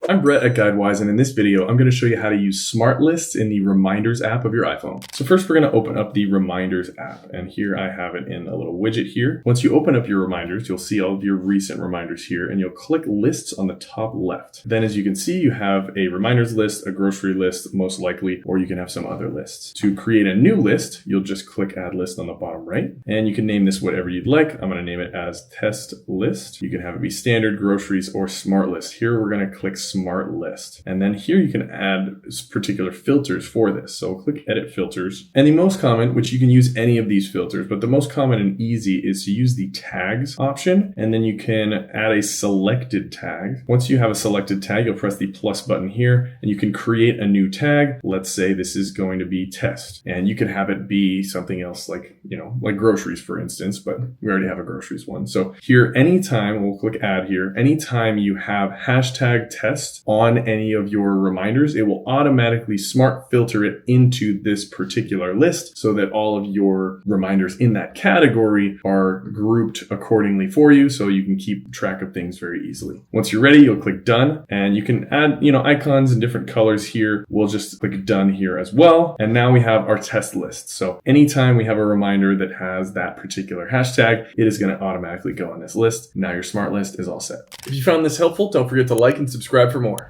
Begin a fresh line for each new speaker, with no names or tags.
I'm Brett at GuideWise, and in this video, I'm going to show you how to use smart lists in the Reminders app of your iPhone. So first, we're going to open up the Reminders app, and here I have it in a little widget here. Once you open up your reminders, you'll see all of your recent reminders here, and you'll click Lists on the top left. Then, as you can see, you have a reminders list, a grocery list, most likely, or you can have some other lists. To create a new list, you'll just click Add List on the bottom right, and you can name this whatever you'd like. I'm going to name it as Test List. You can have it be Standard, Groceries, or Smart List. Here, we're going to click Smart List. And then here you can add particular filters for this. So click Edit Filters. And the most common, which you can use any of these filters, but the most common and easy is to use the tags option. And then you can add a selected tag. Once you have a selected tag, you'll press the plus button here and you can create a new tag. Let's say this is going to be test. And you can have it be something else like groceries, for instance, but we already have a groceries one. So here, anytime, we'll click add here, anytime you have hashtag test on any of your reminders, it will automatically smart filter it into this particular list so that all of your reminders in that category are grouped accordingly for you so you can keep track of things very easily. Once you're ready, you'll click done and you can add, icons in different colors here. We'll just click done here as well. And now we have our test list. So anytime we have a reminder that has that particular hashtag, it is going to automatically go on this list. Now your smart list is all set. If you found this helpful, don't forget to like and subscribe for more.